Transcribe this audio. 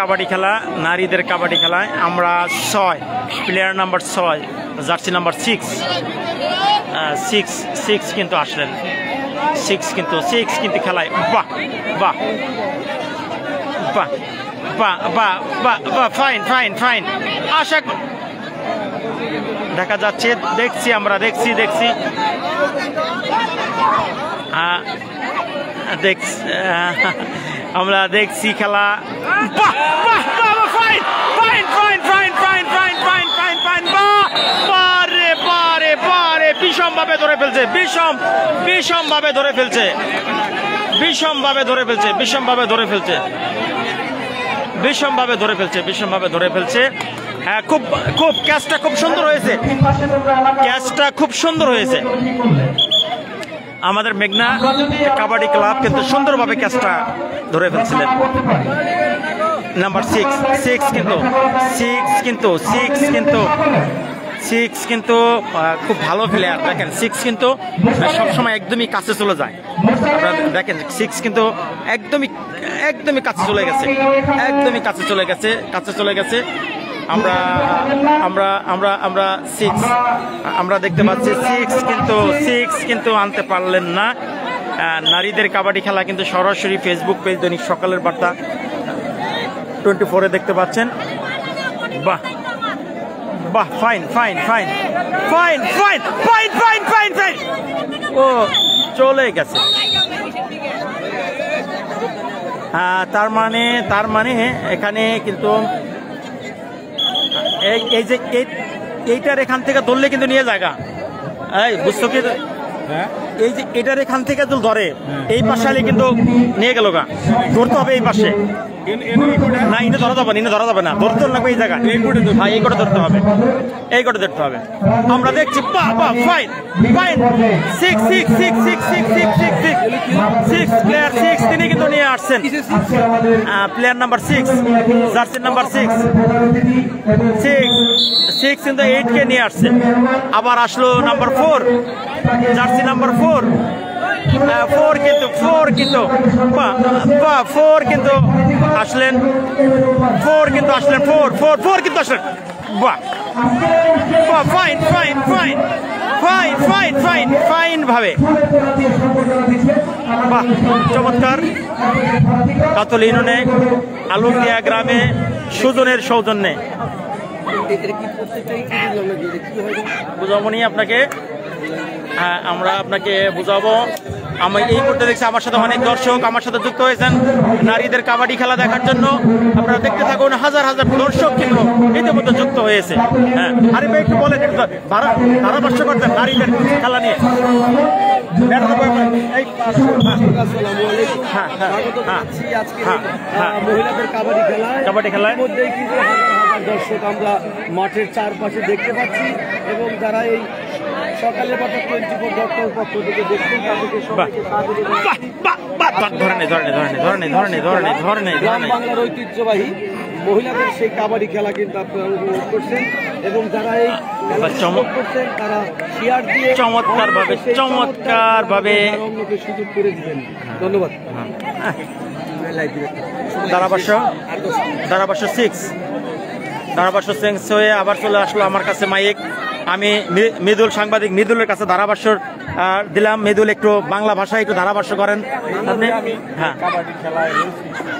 কাবাডি খেলা, নারীদের কাবাডি খেলায় আমরা 6 প্লেয়ার নাম্বার 6 জার্সি নাম্বার 6 কিন্তু আসলেন। 6 কিন্তু খেলায় বাহ বাহ বাহ বাহ বাহ বাহ বাহ ফাইন ফাইন ফাইন আশা দেখা যাচ্ছে। দেখছি আমরা দেখছি আমরা দেখছি খেলা। বাহ বাহ বাহ fine fine fine fine fine fine fine fine fine বাহ বারে বারে বারে বিষমভাবে ধরে ফেলছে, বিষমভাবে ধরে ফেলছে, বিষমভাবে ধরে ফেলছে, বিষমভাবে ধরে ফেলছে, বিষমভাবে ধরে ফেলছে, বিষমভাবে ধরে ফেলছে। হ্যাঁ, খুব খুব ক্যাচটা খুব সুন্দর হয়েছে, ক্যাচটা খুব সুন্দর হয়েছে। আমাদের মেঘনা কাবাডি ক্লাব কিন্তু সুন্দরভাবে ক্যাচটা ধরে ফেলছিলেন। নাম্বার 6 কিন্তু খুব ভালো প্লেয়ার। দেখেন 6 কিন্তু সবসময় একদমই কাছে চলে যায়। আপনারা দেখেন 6 কিন্তু একদমই কাছে চলে গেছে, একদমই কাছে চলে গেছে। আমরা দেখতে পাচ্ছি 6 কিন্তু আনতে পারলেন না। নারীদের কাবাডি খেলা কিন্তু সরাসরি ফেসবুক পেজ দৈনিক সকালের বার্তা 24-এ দেখতে পাচ্ছেন। বাহ বাহ fine fine fine fine fine fine fine fine fine ও চলে গেছে। তার মানে এখানে কিন্তু এই যে এইটার এখান থেকে ধরলে কিন্তু নিয়ে জায়গা, এই বুঝছো কি? এই যে এটার এখান থেকে ধরে এই পাশে আলে কিন্তু নিয়ে গেল গা, ধরতে হবে এই পাশে। না ইনে ধরা যাবে না, ধরতে লাগবে এই জায়গা। এই করে ধরতে হবে, এই করে ধরতে হবে। আমরা দেখছি বাহ বাহ ফাইন ফাইন 6 প্লেয়ার 6 তিনি কিন্তু নিয়ে আসছেন। প্লেয়ার নাম্বার 6 জার্সি নাম্বার 6 কিন্তু 8 কে নিয়ে আসছে। আবার আসলো নাম্বার 4 জার্সি নাম্বার 4 কিন্তু 4 কিন্তু আসলেন। 4 কিন্তু আসলেন। বাহ বাহ fine fine fine fine fine fine fine ভাবে বাহ চমৎকার। কাতল ইউনিয়নে আলুরিয়া গ্রামে সুজনের সৌজন্যে বুঝাবো নি আপনাকে। হ্যাঁ, আমরা আপনাকে বুঝাবো। আমি এই মুহূর্তে দেখছি আমার সাথে অনেক দর্শক আমার সাথে যুক্ত হয়েছেন নারীদের কাবাডি খেলা দেখার জন্য। আপনারা দেখতে থাকুন, হাজার হাজার দর্শক কিন্তু ইতিমধ্যে যুক্ত হয়েছে। হ্যাঁ, আরে ভাই একটু বলেন, ধারাভাষ্য করতেন নারীদের খেলা নিয়ে। মহিলাদের কাবাডি খেলায় মধ্যেই কিন্তু দর্শক আমরা মাঠের চারপাশে দেখতে পাচ্ছি এবং যারা এই সকালের বার্তা 24 পক্ষ থেকে দেখছেন তাদেরকে সবাইকে বাংলার ঐতিহ্যবাহী মহিলাদের সেই কাবাডি খেলা কিন্তু আপনারা উপভোগ করছেন এবং যারা এই করছেন তারা শেয়ার দিয়ে চমৎকার ভাবে অন্যকে সুযোগ করে দিবেন। ধন্যবাদ। ধারাভাষ্য 6 হয়ে আবার চলে আসলো আমার কাছে মাইক। আমি মৃদুল সাংবাদিক মৃদুলের কাছে ধারাভাষ্য দিলাম। মৃদুল একটু বাংলা ভাষায় একটু ধারাভাষ্য করেন আপনি। হ্যাঁ।